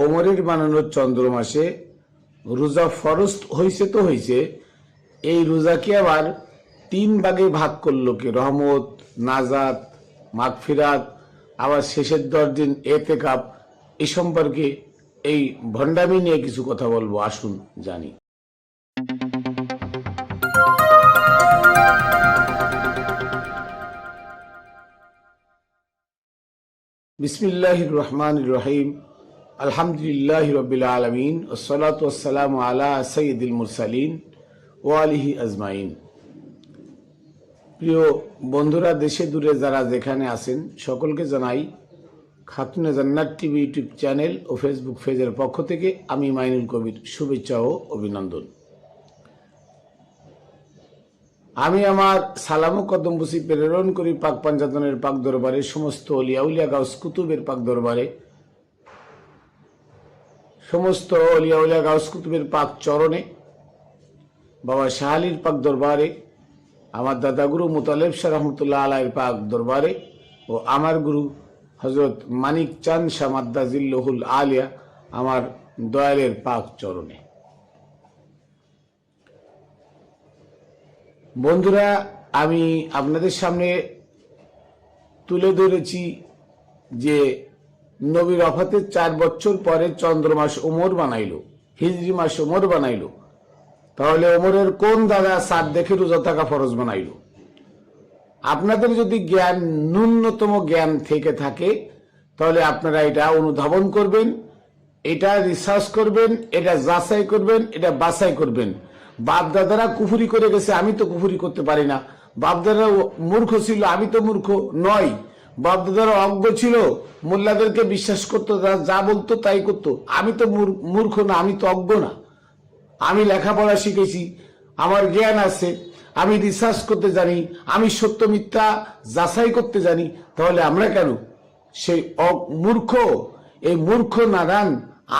ওমরের বানানো চন্দ্র মাসে রোজা ফরজ হয়েছে তো হয়েছে, এই রোজাকে আবার 3 ভাগে ভাগ করলো কি? রহমত, নাজাত, মাগফিরাত, আবার শেষের 10 দিন এতেকাফ। এই সম্পর্কে এই ভণ্ডামি নিয়ে কিছু কথা বলবো, আসুন জানি। বিসমিল্লাহির রহমানির রহিম। আলহামদুলিল্লাহি রাব্বিল আলামিন, ওয়াসসালাতু ওয়াসসালামু আলা সাইয়্যিদিল মুরসালিন ওয়া আলিহি আজমাইন। প্রিয় বন্ধুরা, দেশে দূরে যারা যেখানে আছেন, সকলকে জানাই খাতুনে জান্নাত টিভি ইউটিউব চ্যানেল ও ফেসবুক পেজের পক্ষ থেকে আমি মাইনুল কবির শুভেচ্ছা ও অভিনন্দন। আমি আমার সালাম ও কদম বুসি প্রেরণ করি পাক পাঞ্জাতনের পাক দরবারে, সমস্ত অলিয়া উলিয়া গাউস কুতুবের পাক দরবারে, সমস্ত অলিয়া উলিয়া গাউস কুতুবের পাক চরণে, বাবা শাহ আলীর পাক দরবারে, আমার দাদা গুরু মুতালেব শাহ রহমতুল্লাহ আলাইহির পাক দরবারে ও আমার গুরু হজরত মানিক চাঁদ শাহ মাদ্দাজিল্লাহুল আলিয়া আমার দয়ালের পাক চরণে। বন্ধুরা, আমি আপনাদের সামনে তুলে ধরেছি যে নবীর ওফাতের 4 বছর পরে চন্দ্রমাস ওমর বানাইল, হিজরি মাস ওমর বানাইল। তাহলে ওমরের কোন দাদা সাত দেখে রোজা থাকা ফরজ বানাইল? আপনাদের যদি জ্ঞান, ন্যূনতম জ্ঞান থেকে থাকে, তাহলে আপনারা এটা অনুধাবন করবেন, এটা রিসার্চ করবেন, এটা যাচাই করবেন, এটা বাছাই করবেন। বাপ দাদারা কুফুরি করে গেছে, আমি তো কুফুরি করতে পারি না। বাপ দাদারা মূর্খ ছিল, আমি তো মূর্খ নয়। বাপ দাদারা অজ্ঞ ছিল, মোল্লাদেরকে বিশ্বাস করতো, যা বলতো তাই করতো। আমি তো মূর্খ না, আমি তো অজ্ঞ না। আমি লেখাপড়া শিখেছি, আমার জ্ঞান আছে, আমি রিসার্চ করতে জানি, আমি সত্য মিথ্যা যাচাই করতে জানি। তাহলে আমরা কেন সেই মূর্খ, এই মূর্খ নাদান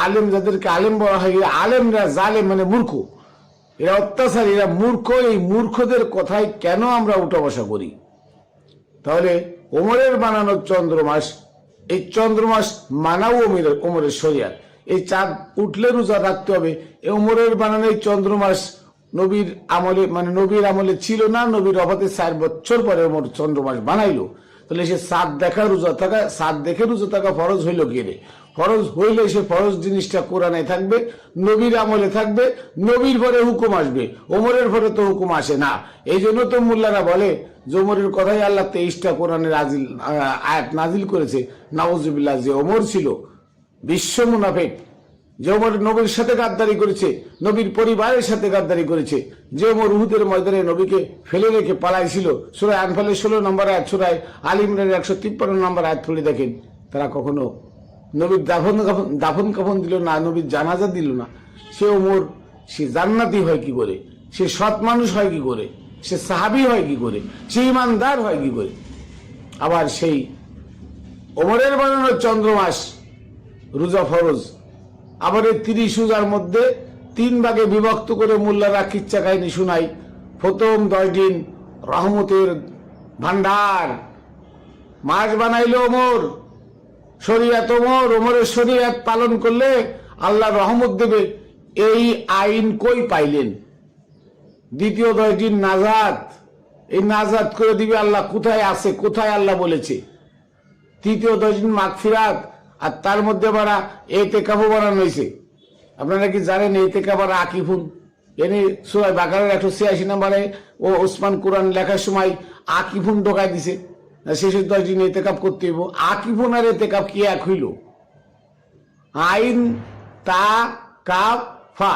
আলেম, যাদেরকে আলেম বলা হয়, আলেমরা জালেম মানে মূর্খ, এরা অত্যাচার, এরা মূর্খ। এই মূর্খদের কথায় কেন আমরা উঠা বসা করি? তাহলে ওমরের বানানো চন্দ্রমাস, এই চন্দ্রমাস মানাও ওমরের শরিয়াত। এই চাঁদ উঠলে রোজা রাখতে হবে। এই ওমরের বানানো এই চন্দ্রমাস নবীর আমলে, মানে নবীর আমলে ছিল না, নবীর ওফাতের 4 বছর পরে ওমর চন্দ্রমাস বানাইলো। তাহলে সে চাঁদ দেখা রোজা থাকা, চাঁদ দেখে রোজা থাকা ফরজ হইল কি রে? ফরজ হইলে সে ফরজ জিনিসটা কোরআনে থাকবে, নবীর আমলে থাকবে, নবীর পরে হুকুম আসবে, ওমরের পরে তো হুকুম আসে না। এই জন্য তো মোল্লারা বলে যে ওমরের কথাই আল্লাহ 23টা কোরআনের আয়াত নাজিল করেছে। নাউজুবিল্লাহ, যে ওমর ছিল বিশ্ব মুনাফিক, যে ওমর নবীর সাথে গাদ্দারি করেছে, নবীর পরিবারের সাথে গাদ্দারি করেছে, যে ওমর উহুদের ময়দানে নবীকে ফেলে রেখে পালাইছিল। সূরা আনফালের 16 নম্বর আয়াত, সূরা আল ইমরানের 153 নম্বর আয়াত পড়ে দেখেন। তারা কখনো নবীর দাফন কাফন দিল না, নবীর জানাজা দিল না। সে ওমর, সে জান্নাতি হয় কি করে? সে সৎ মানুষ হয় কি করে? সে সাহাবী হয় কি করে? সে ইমানদার হয় কি করে? আবার সেই ওমরের বানানো চন্দ্রমাস রোজা ফরজ। আবার এই 30 রোজার মধ্যে 3 ভাগে বিভক্ত করে মোল্লারা কিচ্ছা কাহিনী শুনাই। প্রথম 10 দিন রহমতের ভান্ডার মাস বানাইল ওমর, শরিয়াত ওমর, ওমরের শরিয়াত পালন করলে আল্লাহ রহমত দেবে। এই আইন কই পাইলেন? দ্বিতীয় 10 দিন নাজাত, এই নাজাত করে দিবে আল্লাহ। কোথায় আছে? কোথায় আল্লাহ বলেছে? তৃতীয় 10 দিন মাগফিরাত, আর তার মধ্যে আবার এতেকাফও বানানো হয়েছে। আপনারা কি জানেন এতেকাফ আর আকিফুন? এনে সূরা বাকারার 186 নম্বরে ও ওসমান কোরআন লেখার সময় আকিফুন ঢোকায় দিছে। শেষের 10 দিন এতেকাফ করতে হইব। আকিফুন আর এতেকাফ কি এক হইল? আইন তা কাফ ফা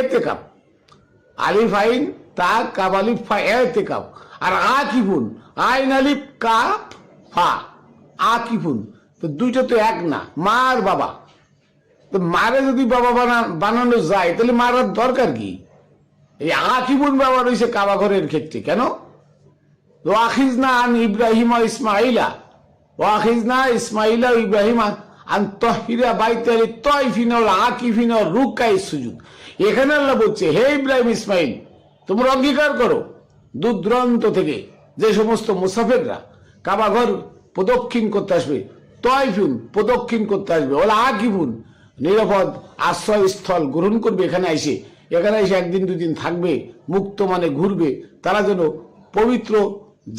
এতেকাফ, আলিফ আইন তা কাফ আলিফ ফা এতেকাফ। আর আকিফুন আইন আলিফ কাফ ফা আকিফুন, তো দুইটা তো এক না। মা আর বাবা, তো মারে যদি বাবা বানানো যায়, তাহলে মারার দরকার কি? এই আকিফুন বাবা রয়েছে কাবা ঘরের ক্ষেত্রে কেন? ওয়াখিজনা আন ইব্রাহিম ও ইসমাইলা, ওয়াখিজনা ইসমাইলা ও ইব্রাহিম আন তাহিরা বাইতে লিত-তাইফিনা ওয়াল আকিফিনা ওয়ার রুকআইস সুজুদ। এখানে আল্লাহ বলছে, হে ইব্রাহিম ইসমাইল, তোমরা অঙ্গীকার করো দূর দূরান্ত থেকে যে সমস্ত মুসাফিররা কাবা ঘর প্রদক্ষিণ করতে আসবে, তাইফুন প্রদক্ষিণ করতে আসবে, ওলা আকিফুন নিরাপদ আশ্রয়স্থল গ্রহণ করবে, এখানে এসে একদিন দুদিন থাকবে, মুক্ত মানে ঘুরবে, তারা যেন পবিত্র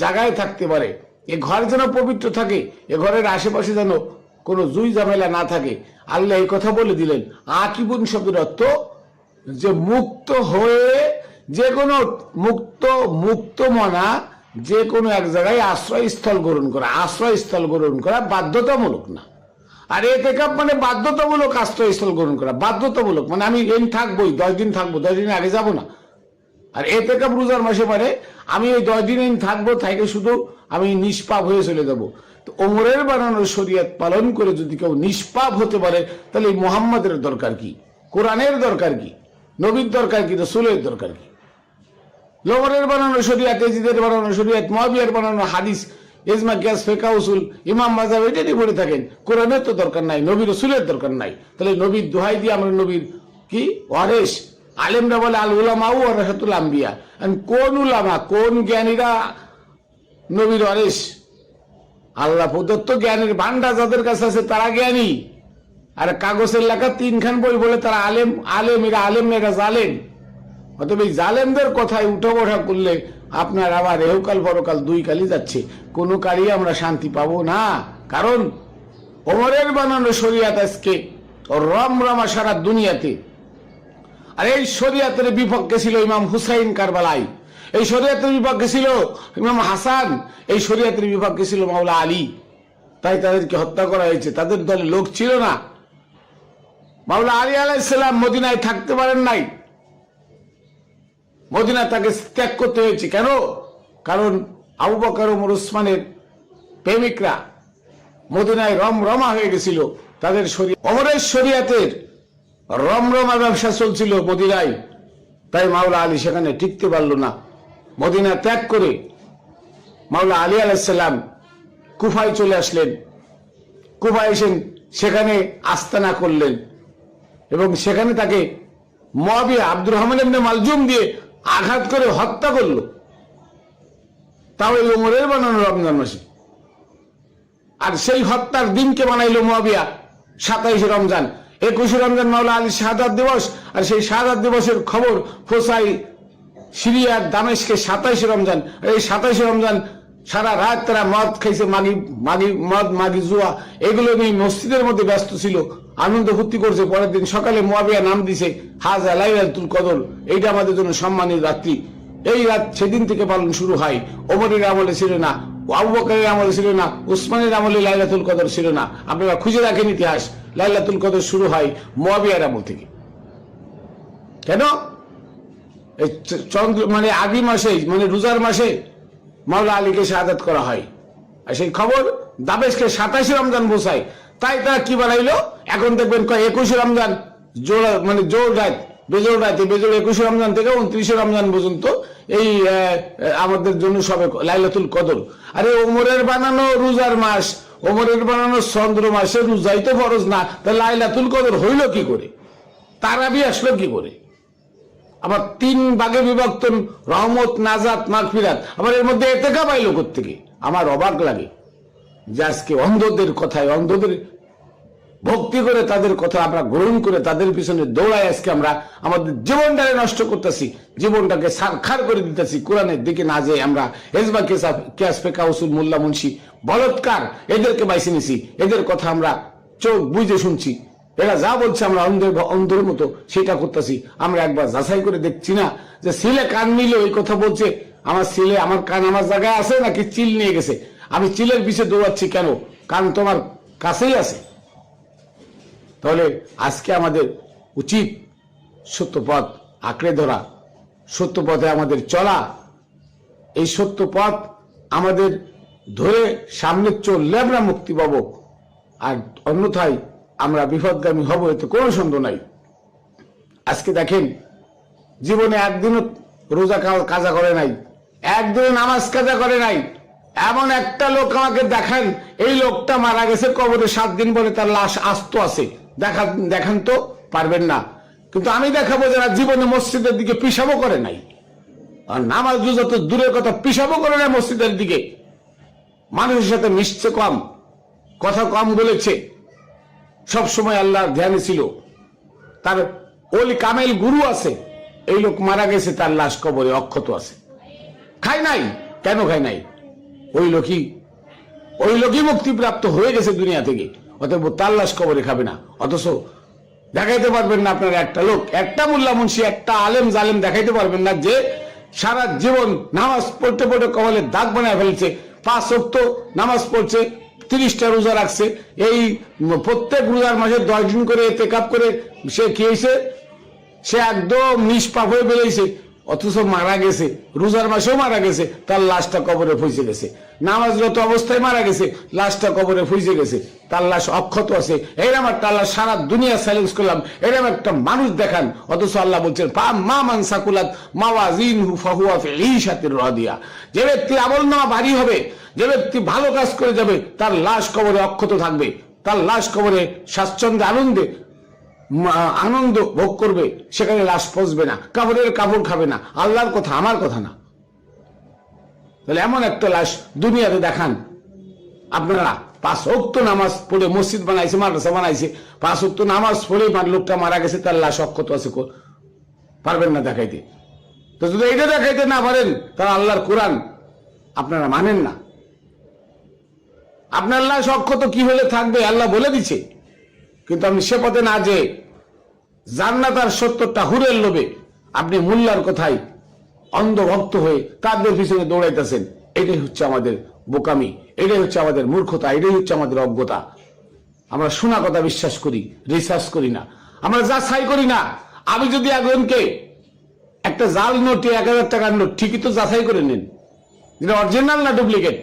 জায়গায় থাকতে পারে, এ ঘর যেন পবিত্র থাকে, এ ঘরের আশেপাশে যেন কোনো জুই ঝামেলা না থাকে। আল্লাহ এই কথা বলে দিলেন। আকিবুন শব্দের অর্থ যে মুক্ত হয়ে যে কোনো মুক্ত মনা যে কোনো এক জায়গায় আশ্রয়স্থল গ্রহণ করা। আশ্রয়স্থল গ্রহণ করা বাধ্যতামূলক না। আর এতেকাফ মানে বাধ্যতামূলক আশ্রয়স্থল গ্রহণ করা, বাধ্যতামূলক মানে আমি এই থাকবোই, 10 দিন থাকবো, 10 দিন আগে যাব না। আর এতেকাফ রোজার মাসে মানে আমি ওই 10 দিন থাকবো, থাকে শুধু আমি নিষ্পাপ হয়ে চলে যাব। তো ওমরের বানানো শরীয়ত পালন করে যদি কেউ নিষ্পাপ হতে পারে, তাহলে মুহাম্মাদের দরকার কি, কোরআনের দরকার কি, নবীর দরকার কি, রাসূলের দরকার কি? ওমরের বানানো শরীয়ত, ইয়াজিদের বানানো শরীয়ত, মুআবিয়ার বানানো হাদিস, ইজমা, কিয়াস, ফিকহ, উসুল, ইমাম, মাযহাব এটা নিয়ে পড়ে থাকেন। কোরআনের তো দরকার নাই, নবীর রাসূলের দরকার নাই। তাহলে নবীর দোহাই দিয়ে আমরা নবীর কি ওয়ারিস? আলেমরা বলে আল উলামা ওয়ারাসাতুল আম্বিয়া। কোন উলামা, কোন জ্ঞানীরা নবীর ওয়ারিস? আল্লাহ প্রদত্ত জ্ঞানের ভান্ডার যাদের কাছে আছে তারা জ্ঞানী। আর কাগজের লেখা 3 খান বই বলে তারা আলেম, এরা আলেম না, এরা জালেম। অতএব এই জালেমদের কথায় উঠা বসা করলে আপনার আবার এহকাল পরকাল 2 কালই যাচ্ছে, কোনো কালই আমরা শান্তি পাবো না। কারণ ওমরের বানানো শরীয়ত আজকে রমরমা সারা দুনিয়াতে। আর এই শরীয়তের বিপক্ষে ছিল ইমাম হুসাইন কারবালায়, এই শরীয়তের বিপক্ষে ছিল ইমাম হাসান, এই শরীয়তের বিপক্ষে ছিল মাওলা আলী। তাই তাদেরকে হত্যা করা হয়েছে, তাদের দলে লোক ছিল না। মাওলা আলী আলাইহিস সালাম মদিনায় থাকতে পারেন নাই, মদিনা তাকে ত্যাগ করতে হয়েছে। কেন? কারণ আবু বকর, ওমর, ওসমানের প্রেমিকরা মদিনায় রমরমা হয়ে গেছিল, তাদের ওমরের শরীয়তের রমরমা ব্যবসা চলছিল মদিনায়। তাই মাওলা আলী সেখানে টিকতে পারল না, মদিনা ত্যাগ করে মাওলা আলী আলাইহিস সালাম কুফায় চলে আসলেন। কুফায় এসে সেখানে আস্তানা করলেন এবং সেখানে তাকে মুআবিয়া আব্দুর রহমান ইবনে মালজুম দিয়ে আঘাত করে হত্যা করলো, তাও এই ওমরের বানানো রমজান মাসে। আর সেই হত্যার দিনকে বানাইলো মুআবিয়া 27 রমজান। 21 রমজান মাওলা আলী শাহাদাত দিবস, আর সেই শাহাদাত দিবসের খবর পৌঁছায় সিরিয়ার দামেস্কে 27 রমজান। এই 27 রমজান সারা রাত তারা মদ খাইছে, মাগি জুয়া এগুলো নিয়ে মসজিদের মধ্যে ব্যস্ত ছিল, আনন্দ ফুর্তি করছে। পরের দিন সকালে মুআবিয়া নাম দিছে হাজা লাইলাতুল কদর, এইটা আমাদের জন্য সম্মানিত রাত্রি। এই রাত সেদিন থেকে পালন শুরু হয়। ওমরের আমলে ছিল না, আবু বকরের আমলে ছিল না, উসমানের আমলে লাইলাতুল কদর ছিল না। আপনারা খুঁজে রাখেন ইতিহাস, লাইলাতুল কদর শুরু হয় মুআবিয়ার আমল থেকে। কেন? এই চন্দ্র মানে আদি মাসে, মানে রোজার মাসে মাওলা আলীকে শাহাদাত করা হয়। আর সেই খবর দামেস্কে 27 রমজান পৌঁছায়। তাই তারা কি বানাইলো, এখন দেখবেন 21 রমজান মানে জোর রাত, বেজোড় রাতে, বেজোড় 21 রমজান থেকে 29 রমজান পর্যন্ত এই আমাদের জন্য সবে লাইলাতুল কদর। আরে ওমরের বানানো রোজার মাস, ওমরের বানানো চন্দ্র মাসে রোজাই তো ফরজ না, তা লাইলাতুল কদর হইল কি করে? তারাবি আসলো কি করে? আবার 3 ভাগে বিভক্ত রহমত, নাজাত, মাগফিরাত, আবার এর মধ্যে ইতিকাফ আইলো কোত্থেকে? আমার অবাক লাগে যে আজকে অন্ধদের কথায়, অন্ধদের ভক্তি করে তাদের কথা আমরা গ্রহণ করে তাদের পিছনে দৌড়ায় আজকে আমরা আমাদের জীবনটাকে নষ্ট করতেছি, জীবনটাকে সারখার করে দিতেছি। কোরআনের দিকে না যেয়ে আমরা ইজমা, কিয়াস, ফিকহ, উসুল, মোল্লা, মুন্সি, বলৎকার এদেরকে বাইছে নিছি, এদের কথা আমরা চোখ বুঝে শুনছি। এরা যা বলছে আমরা অন্ধের মতো সেটা করতেছি। আমরা একবার যাচাই করে দেখছি না যে ছেলে কান নিল এই কথা বলছে, আমার ছেলে, আমার কান আমার জায়গায় আছে নাকি চিল নিয়ে গেছে? আমি চিলের পিছে দৌড়াচ্ছি কেন? কান তোমার কাছেই আছে। তাহলে আজকে আমাদের উচিত সত্য পথ আঁকড়ে ধরা, সত্য পথে আমাদের চলা। এই সত্য পথ আমাদের ধরে সামনে চললে আমরা মুক্তি পাবো, আর অন্যথায় আমরা বিপদগামী হব, এতে কোনো সন্দেহ নাই। আজকে দেখেন, জীবনে একদিনও রোজা কাজা করে নাই, একদিনও নামাজ কাজা করে নাই, এমন একটা লোক আমাকে দেখান, এই লোকটা মারা গেছে, কবরে 7 দিন পরে তার লাশ আস্ত আছে, দেখান তো পারবেন না। কিন্তু আমি দেখাবো যারা জীবনে মসজিদের দিকে পিছাবো করে নাই, আর নামাজ রোজা তো দূরের কথা, পিছাবো করে নাই মসজিদের দিকে, মানুষের সাথে মিশছে কম, কথা কম বলেছে, সব সময় আল্লাহর ধ্যানে ছিল, তার ওলি কামেল গুরু আছে, এই লোক মারা গেছে, তার লাশ কবরে অক্ষত আছে, খায় নাই। কেন খায় নাই? ওই লোকই মুক্তিপ্রাপ্ত হয়ে গেছে দুনিয়া থেকে, অতএব তার লাশ কবরে খাবে না। অথচ দেখাইতে পারবেন না আপনারা একটা লোক, একটা মোল্লা মুন্সি, একটা আলেম জালেম দেখাইতে পারবেন না যে সারা জীবন নামাজ পড়তে পড়তে কপালে দাগ বানায় ফেলছে, 5 ওয়াক্ত নামাজ পড়ছে, 30টা রোজা রাখছে, এই প্রত্যেক রোজার মাসে 10 দিন করে ইতিকাফ করে সে কি হয়েছে, সে একদম নিষ্পাপ হয়ে বেরিয়েছে, অথচ মারা গেছে, রোজার মাসেও মারা গেছে, তার লাশটা কবরে ফুঁসে গেছে। নামাজরত অবস্থায় মারা গেছে, লাশটা কবরে ফুঁসে গেছে, তার লাশ অক্ষত আছে। এরকম একটা আল্লাহ সারা দুনিয়া চ্যালেঞ্জ করলাম, এরকম একটা মানুষ দেখান। অথচ আল্লাহ বলছেন মা মান সাকুলাত মাওয়াজিনহু ফাহুয়া ফি ঈশাতির রাদিয়া, যে ব্যক্তি আমলনামা ভারী হবে, যে ব্যক্তি ভালো কাজ করে যাবে, তার লাশ কবরে অক্ষত থাকবে, তার লাশ কবরে স্বাচ্ছন্দ্যে আনন্দ ভোগ করবে, সেখানে লাশ পচবে না, কাপড়ের কাপড় খাবে না। আল্লাহর কথা, আমার কথা না। তাহলে এমন একটা লাশ দুনিয়াতে দেখান আপনারা। 5 ওয়াক্ত নামাজ পড়ে মসজিদ বানাইছে, মাদ্রাসা বানাইছে, 5 ওয়াক্ত নামাজ পড়ে লোকটা মারা গেছে, তার লাশ অক্ষত আছে, পারবেন না দেখাইতে। তো যদি এটা দেখাইতে না পারেন, তাহলে আল্লাহর কোরআন আপনারা মানেন না। আপনার লাশ অক্ষত কি হলে থাকবে আল্লাহ বলে দিচ্ছে, কিন্তু আপনি সে পথে না যে জান্নাত আর 70টা হুরের লোভে আপনি মোল্লার কথায় অন্ধভক্ত হয়ে তাদের পিছনে দৌড়াইতেছেন। এটাই হচ্ছে আমাদের বোকামি, এটাই হচ্ছে আমাদের মূর্খতা, এটাই হচ্ছে আমাদের অজ্ঞতা। আমরা শোনা কথা বিশ্বাস করি, রিসার্চ করি না, আমরা যাচাই করি না। আমি যদি একজনকে একটা জাল নোটে 1000 টাকার নোট ঠিকই তো যাচাই করে নেন, যেটা অরিজিনাল না ডুপ্লিকেট।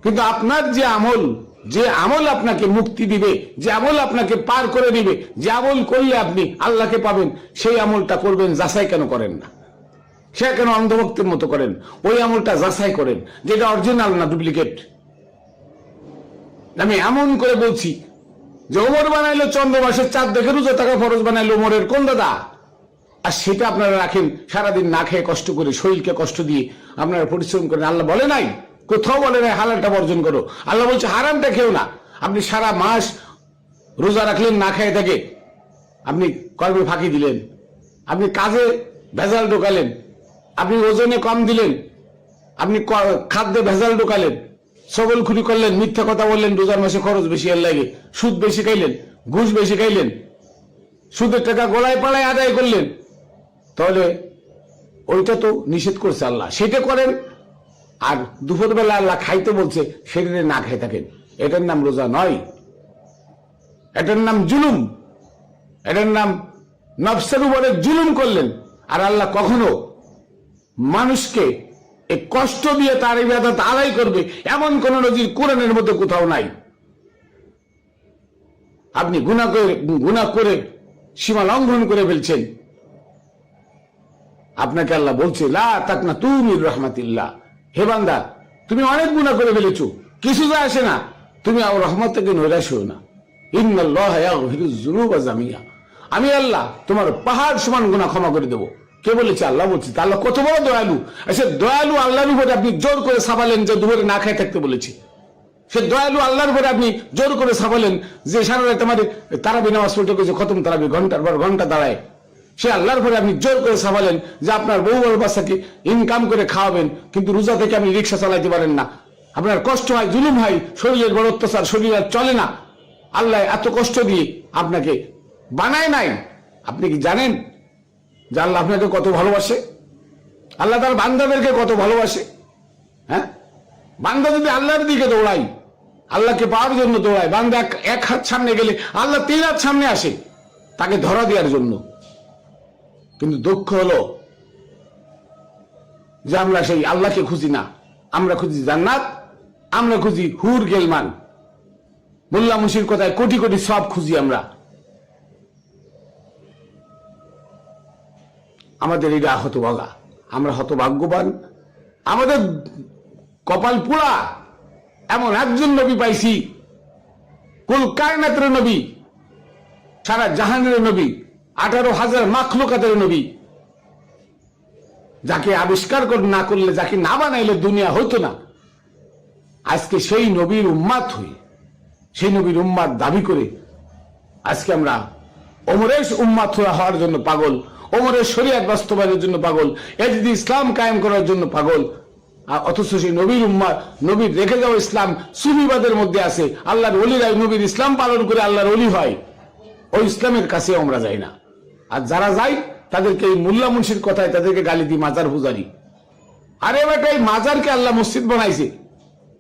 কিন্তু আপনার যে আমল আপনাকে মুক্তি দিবে, যে আমল আপনাকে পার করে দিবে, যে আমল করলে আপনি আল্লাহকে পাবেন, সেই আমলটা করবেন, যাচাই কেন করেন না? সে কেন অন্ধভক্তের মতো করেন? ওই আমলটা যাচাই করেন, যেটা অরিজিনাল না ডুপ্লিকেট। আমি এমন করে বলছি যে ওমর বানাইলো চন্দ্র মাসের চাঁদ দেখে রোজা থাকা ফরজ বানাইলো ওমরের কোন দাদা? আর সেটা আপনারা রাখেন সারাদিন না খেয়ে কষ্ট করে, শরীরকে কষ্ট দিয়ে আপনারা পরিশ্রম করেন। আল্লাহ বলে নাই, কোথাও বলে নাই হালালটা বর্জন করো। আল্লাহ বলছে হারামটা খেও না। আপনি সারা মাস রোজা রাখলেন, না খেয়ে থাকে, আপনি কর্মে ফাঁকি দিলেন, আপনি কাজে ভেজাল ঢোকালেন, আপনি ওজনে কম দিলেন, আপনি খাদ্যে ভেজাল ঢোকালেন, সবলখুরি করলেন, মিথ্যা কথা বললেন, রোজার মাসে খরচ বেশি এর লাগে, সুদ বেশি খাইলেন, ঘুষ বেশি খাইলেন, সুদের টাকা গলায় পাড়ায় আদায় করলেন, তাহলে ওইটা তো নিষেধ করছে আল্লাহ, সেটা করেন। আর দুপুরবেলা আল্লাহ খাইতে বলছে, সেদিনে না খেয়ে থাকেন, এটার নাম রোজা নয়, এটার নাম জুলুম, এটার নাম নফসের উপরে জুলুম করলেন। আর আল্লাহ কখনো মানুষকে এই কষ্ট দিয়ে তার ইবাদত আদায় করবে এমন কোন নজির কোরআনের মধ্যে কোথাও নাই। আপনি গুনাহ করে সীমা লঙ্ঘন করে ফেলছেন, আপনাকে আল্লাহ বলছে লা তাকনাতু মির রাহমাতিল্লাহ, হে বান্দা তুমি অনেক গুনাহ করে ফেলেছো, কিছু যায় আসে না, তুমি রহমত থেকে নৈরাশ হও না। ইন্নাল্লাহা ইয়াগফিরুয যুনুবা জামিয়া, আমি আল্লাহ তোমার পাহাড় সমান গুনাহ ক্ষমা করে দেবো। কে বলেছে? আল্লাহ বলছে। আল্লাহ কত বড় দয়ালু। সে দয়ালু আল্লাহর উপরে আপনি জোর করে ছাপালেন যে দুপুরে না খেয়ে থাকতে বলেছে। সে দয়ালু আল্লাহর উপরে আপনি জোর করে ছাপালেন যে সারা রাত আমাদের তারাবি নামাজ পড়তে গেছে, খতম তারাবি ঘন্টার পর ঘন্টা দাঁড়ায়। সে আল্লাহর উপরে আপনি জোর করে ছাপালেন যে আপনার বউ বাচ্চাকে ইনকাম করে খাওয়াবেন, কিন্তু রোজা থেকে আপনি রিক্সা চালাইতে পারেন না, আপনার কষ্ট হয়, জুলুম হয়, শরীরের বড় অত্যাচার, শরীর আর চলে না। আল্লাহ এত কষ্ট দিয়ে আপনাকে বানায় নাই। আপনি কি জানেন যে আল্লাহ আপনাকে কত ভালোবাসে? আল্লাহ তার বান্দাদেরকে কত ভালোবাসে। হ্যাঁ, বান্দা যদি আল্লাহর দিকে দৌড়াই, আল্লাহকে পাওয়ার জন্য দৌড়ায়, বান্দা এক হাত সামনে গেলে আল্লাহ 3 হাত সামনে আসে তাকে ধরা দেওয়ার জন্য। কিন্তু দুঃখ হলো যে আমরা সেই আল্লাহকে খুঁজি না, আমরা খুঁজি জান্নাত, আমরা খুঁজি হুর গেলমান, মোল্লা মুশির কথায় কোটি কোটি সব খুঁজি আমরা। আমাদের এটা হতভাগা, আমরা হতভাগ্যবান, আমাদের কপাল পোড়া। এমন একজন নবী পাইছি, কুল কায়নাতের নবী, সারা জাহানের নবী, 18,000 মাখলুকাতের নবী, যাকে আবিষ্কার না করলে, যাকে না বানাইলে দুনিয়া হইতো না। আজকে সেই নবীর উম্মাত হই সেই নবীর উম্মাত দাবি করে আজকে আমরা ওমরের উম্মাত হওয়ার জন্য পাগল, ওমরের শরিয়াত বাস্তবায়নের জন্য পাগল, এজিদি ইসলাম কায়েম করার জন্য পাগল। অথচ সেই নবীর উম্মাত, নবীর রেখে যাওয়া ইসলাম সুফিবাদের মধ্যে আছে। আল্লাহর ওলিরা নবীর ইসলাম পালন করে আল্লাহর ওলি হয়, ওই ইসলামের কাছে আমরা যাই না। আর যারা যাই তাদেরকে এই মোল্লা মুন্সির কথায় তাদেরকে গালি দিই মাজার পূজারি। আরে বেটা, এই মাজারকে আল্লাহ মসজিদ বানাইছে,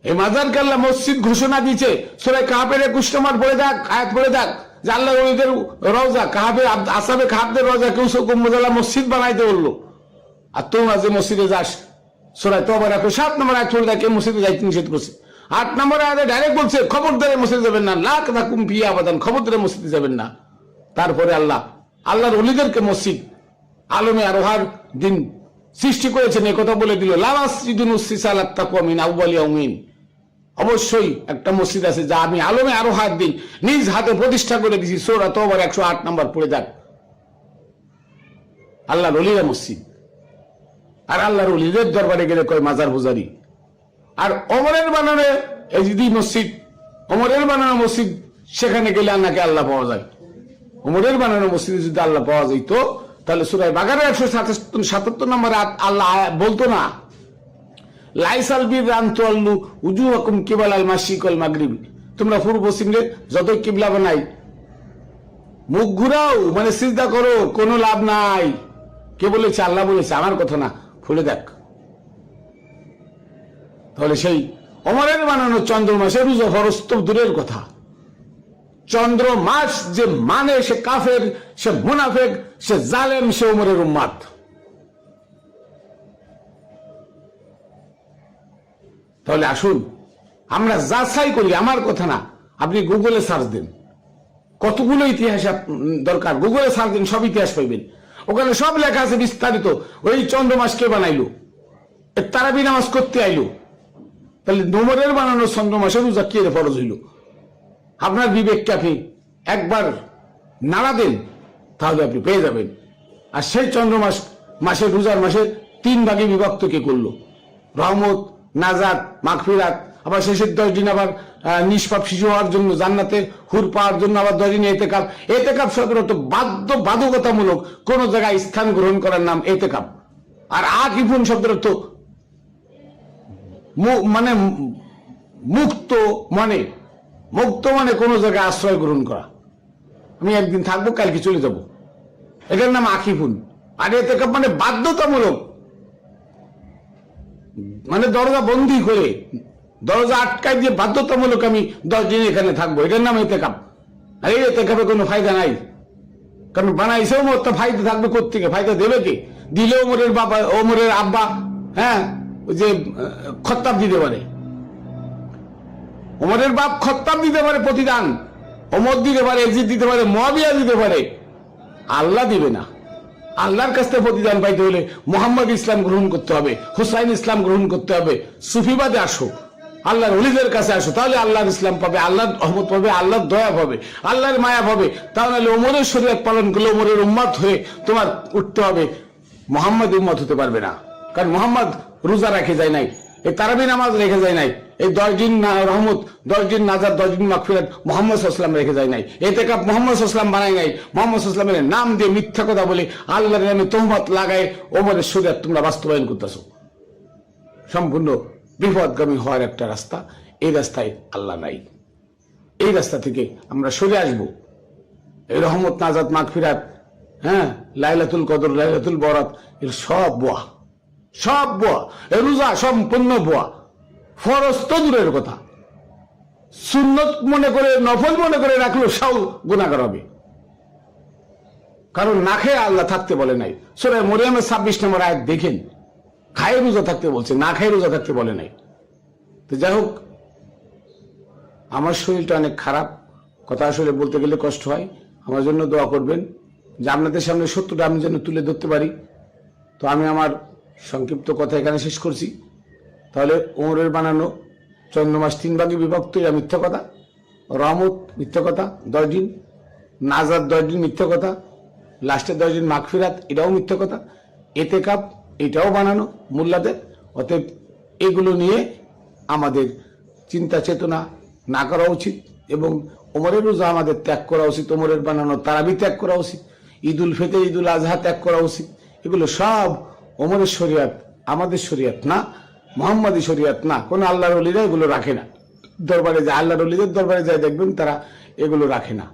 এই মাজারকে আল্লাহ মসজিদ ঘোষণা দিয়েছে। সূরা কাহফের 21 নম্বর পড়ে দেখ, আয়াত পড়ে দেখ যে আল্লাহ ওলিদের রওজা কাহফে, আসাবে কাহফের রওজা কেউ গম্বুজওয়ালা মসজিদ বানাইতে বললো। আর তোমরা যে মসজিদে যাস, সূরা তওবার 7 নম্বর আয়াত পড়ে দেখ, এই মসজিদে যাইতে নিষেধ করছে। 8 নম্বর আয়াতে ডাইরেক্ট বলছে খবরদারে মসজিদে যাবেন না, লা তাকুম ফিহি আবাদান, খবরদারে মসজিদে যাবেন না। তারপরে আল্লাহর ওলিদেরকে মসজিদ আলমে আরোহার দিন সৃষ্টি করেছেন, এই কথা বলে দিল, লা মাসজিদুন উসসিসা আলাত তাকওয়া মিন আউওয়ালি ইয়াউমিন, অবশ্যই একটা মসজিদ আছে যা আমি আলমে আরোহার দিন নিজ হাতে প্রতিষ্ঠা করে দিয়েছি। সূরা তওবার 108 নম্বর পড়ে দেখ। আল্লাহর ওলিরা মসজিদ, আর আল্লাহর ওলিদের দরবারে গেলে কয় মাজার পূজারি। আর ওমরের বানানো এই যদি মসজিদ, ওমরের বানানো মসজিদ, সেখানে গেলে নাকি আল্লাহ পাওয়া যায়। ওমরের বানানো মসজিদে যদি আল্লাহ পাওয়া যেত তাহলে সূরা বাকারা 177 নম্বরে আল্লাহ বলতো না, লাইসাল বিররা আন তুওয়াল্লু উজুহাকুম কিবালাল মাশরিক ওয়াল মাগরিব, তোমরা পূর্ব পশ্চিমে যতই কিবলা বানাই মুখ ঘুরাও, মানে সিজদা করো, কোনো লাভ নাই। কে বলেছে? আল্লাহ বলেছে, আমার কথা না, খুলে দেখ। তাহলে সেই ওমরের বানানো চন্দ্র মাসে রোজা ফরজ তো দূরের কথা, চন্দ্র মাস যে মানে সে কাফের, সে মুনাফেক, সে জালেম, সে ওমরের উম্মাত। তাহলে আসুন আমরা যাচাই করি, আমার কথা না, আপনি গুগলে সার্চ দেন, কতগুলো ইতিহাস দরকার, গুগলে সার্চ দেন, সব ইতিহাস পাইবেন, ওখানে সব লেখা আছে বিস্তারিত। ওই চন্দ্র মাস কে বানাইলো, তারাবি নামাজ করতে আইলো, তাহলে ওমরের বানানো চন্দ্র মাসে রোজা কে ফরজ হইল? আপনার বিবেককে আপনি একবার নাড়া দেন, তাহলে আপনি পেয়ে যাবেন। আর সেই চন্দ্র মাসের রোজার মাসে 3 ভাগে বিভক্ত কে করলো? রহমত, নাজাত, মাগফিরাত, আবার শেষের 10 দিন আবার নিষ্পাপ শিশু হওয়ার জন্য, জান্নাতে হুর পাওয়ার জন্য আবার 10 দিন এতেকাফ। এতেকাফ সাধারণত বাধ্যতামূলক কোন জায়গায় স্থান গ্রহণ করার নাম এতেকাফ। আর আকিফুন শব্দের অর্থ মানে মুক্ত, মানে কোন জায়গায় আশ্রয় গ্রহণ করা। আমি একদিন থাকবো, কালকে চলে যাব, এটার নাম আকিফুন। আর এতেকাফ মানে বাধ্যতামূলক, মানে দরজা বন্দি করে, দরজা আটকায় দিয়ে বাধ্যতামূলক আমি 10 দিন এখানে থাকবো, এটার নাম এতেকাফ। আর এই এতেকাফে কোনো ফায়দা নাই, কারণ বানাইছেও মোট ফায়দা থাকবে কোত্থেকে? ফায়দা দেবে কে? দিলে ওমরের বাবা, ওমরের আব্বা, হ্যাঁ, যে খত্তাব দিতে পারে, ওমরের বাপ খত্তাব দিতে পারে প্রতিদান, ওমর দিতে পারে, এজিদ দিতে পারে, মুয়াবিয়া দিতে পারে, আল্লাহ দিবে না। আল্লাহর কাছ থেকে প্রতিদান পাইতে হলে মুহাম্মদ ইসলাম গ্রহণ করতে হবে, হুসাইন ইসলাম গ্রহণ করতে হবে, সুফিবাদে আসো, আল্লাহর ওলিদের কাছে আসো, তাহলে আল্লাহর ইসলাম পাবে, আল্লাহর রহমত পাবে, আল্লাহর দয়া পাবে, আল্লাহর মায়া পাবে। তাহলে ওমরের শরীয়ত পালন করলে ওমরের উম্মত হয়ে তোমার উঠতে হবে, মুহাম্মদ উম্মত হতে পারবে না। কারণ মুহাম্মদ রোজা রেখে যায় নাই, এই তারাবি নামাজ রেখে যায় নাই, এই 10 দিন রহমত, 10 দিন নাজাত, 10 দিন মাগফিরাত মুহাম্মদ সাল্লাল্লাহু আলাইহি ওয়াসাল্লাম রেখে যায় নাই, এতেকাফ মুহাম্মদ সাল্লাল্লাহু আলাইহি ওয়াসাল্লাম বানায় নাই। মুহাম্মদ সাল্লাল্লাহু আলাইহি ওয়াসাল্লামের নাম দিয়ে মিথ্যা কথা বলে, আল্লাহর নামে তহমত লাগায় ওমরের শরীয়ত তোমরা বাস্তবায়ন করতেছো। সম্পূর্ণ বিপদগামী হওয়ার একটা রাস্তা, এই রাস্তায় আল্লাহ নাই। এই রাস্তা থেকে আমরা সরে আসবো। এই রহমত, নাজাত, মাগফিরাত, হ্যাঁ, লাইলাতুল কদর, লাইলাতুল বরাত, এর সব বোয়া, সব বোয়া। এই রোজা সম্পূর্ণ বোয়া। ফরজ তো দূরের কথা, সুন্নত মনে করে, নফল মনে করে রাখলো সব গুনাহগার হবে। কারণ না খেয়ে আল্লাহ থাকতে বলে নাই। সূরা মরিয়মের 26 নম্বর আয়াত দেখেন, খায় রোজা থাকতে বলছে, না খায় রোজা থাকতে বলে নাই। তো যাই হোক, আমার শরীরটা অনেক খারাপ, কথা আসলে বলতে গেলে কষ্ট হয়। আমার জন্য দোয়া করবেন যে আপনাদের সামনে সত্যটা আমি যেন তুলে ধরতে পারি। তো আমি আমার সংক্ষিপ্ত কথা এখানে শেষ করছি। তাহলে ওমরের বানানো চন্দ্রমাস 3 ভাগে বিভক্ত, এটা মিথ্যা কথা। রহমত মিথ্যা কথা, 10 দিন নাজাত, 10 দিন মিথ্যা কথা, লাস্টে 10 দিন মাগফিরাত, এটাও মিথ্যা কথা। এতেকাফ এটাও বানানো মোল্লাদের। অতএব এগুলো নিয়ে আমাদের চিন্তা চেতনা না করা উচিত। এবং ওমরের রোজা আমাদের ত্যাগ করা উচিত, ওমরের বানানো তারাবি ত্যাগ করা উচিত, ঈদ উল ফিতর, ঈদ উল আজহা ত্যাগ করা উচিত। এগুলো সব ওমরের শরিয়াত, আমাদের শরিয়াত না, মোহাম্মদী শরিয়াত না। কোন আল্লাহর ওলিরা এগুলো রাখে না। দরবারে যায়, আল্লাহর ওলিদের দরবারে যায়, দেখবেন তারা এগুলো রাখে না।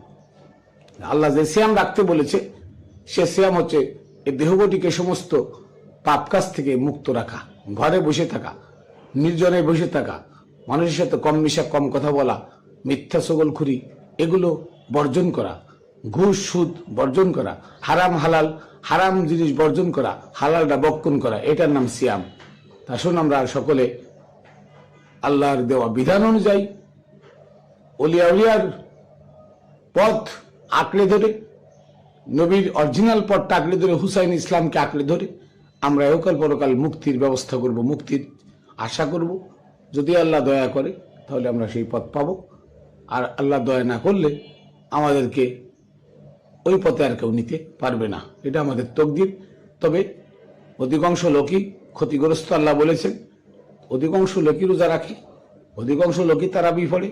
আল্লাহ যে সিয়াম রাখতে বলেছে, সে সিয়াম হচ্ছে এই দেহবটিকে সমস্ত পাপ কাজ থেকে মুক্ত রাখা, ঘরে বসে থাকা, নির্জনে বসে থাকা, মানুষের সাথে কম মিশা, কম কথা বলা, মিথ্যা সগলখুরি এগুলো বর্জন করা, ঘুষ সুদ বর্জন করা, হারাম হালাল, হারাম জিনিস বর্জন করা, হালালটা বক্ষণ করা, এটার নাম সিয়াম। আসুন আমরা সকলে আল্লাহর দেওয়া বিধান অনুযায়ী ওলিয়া উলিয়ার পথ আঁকড়ে ধরে, নবীর অরিজিনাল পথটা আঁকড়ে ধরে, হুসাইন ইসলামকে আঁকড়ে ধরে আমরা এহকাল পরকাল মুক্তির ব্যবস্থা করব, মুক্তির আশা করব। যদি আল্লাহ দয়া করে তাহলে আমরা সেই পথ পাবো, আর আল্লাহ দয়া না করলে আমাদেরকে ওই পথে আর কেউ নিতে পারবে না, এটা আমাদের তকদির। তবে অধিকাংশ লোকই ক্ষতিগ্রস্ত। আল্লাহ বলেছেন অধিকাংশ লোকই রোজা রাখে, অধিকাংশ লোকই তারাবি পড়ে,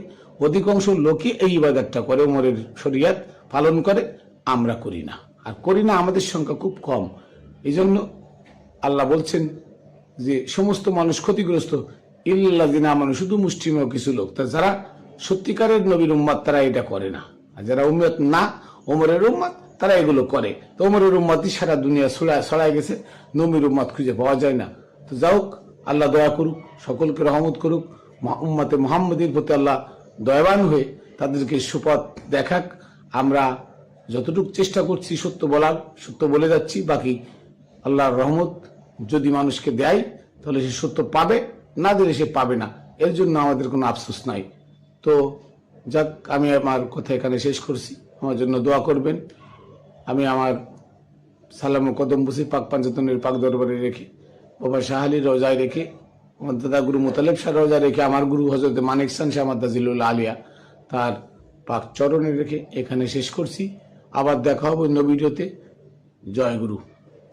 অধিকাংশ লোকই এই ইবাদতটা করে, ওমরের শরিয়াত পালন করে, আমরা করি না। আর করি না, আমাদের সংখ্যা খুব কম। এই জন্য আল্লাহ বলছেন যে সমস্ত মানুষ ক্ষতিগ্রস্ত, ইল্লাযিনা আমানু, শুধু মুসলিমও কিছু লোক, তা যারা সত্যিকারের নবীর উম্মত তারা এটা করে না। আর যারা উম্মত না, ওমরের উম্মত, তারা এগুলো করে। তো ওমরের উম্মতই সারা দুনিয়া ছড়ায় গেছে, নবীর উম্মত খুঁজে পাওয়া যায় না। তো যাওক, আল্লাহ দয়া করুক, সকলকে রহমত করুক, উম্মতে মুহাম্মদীর প্রতি আল্লাহ দয়াবান হয়ে তাদেরকে সুপথ দেখাক। আমরা যতটুকু চেষ্টা করছি সত্য বলার, সত্য বলে যাচ্ছি। বাকি আল্লাহর রহমত যদি মানুষকে দেয় তাহলে সে সত্য পাবে, না দিলে সে পাবে না। এর জন্য আমাদের কোনো আফসোস নাই। তো যাক, আমি আমার কথা এখানে শেষ করছি। আমার জন্য দোয়া করবেন। আমি আমার সালাম ও কদম বুসি পাক পাঞ্জাতনের পাক দরবারে রেখে, বাবা শাহ আলীর রোজায় রেখে, আমার দাদা গুরু মোতালেব শাহ রোজা রেখে, আমার গুরু হযরত মানিক খান শাহ মাদ্দাজিলুল আলিয়া তার পাক চরণে রেখে এখানে শেষ করছি। আবার দেখা হবে অন্য ভিডিওতে। জয় গুরু।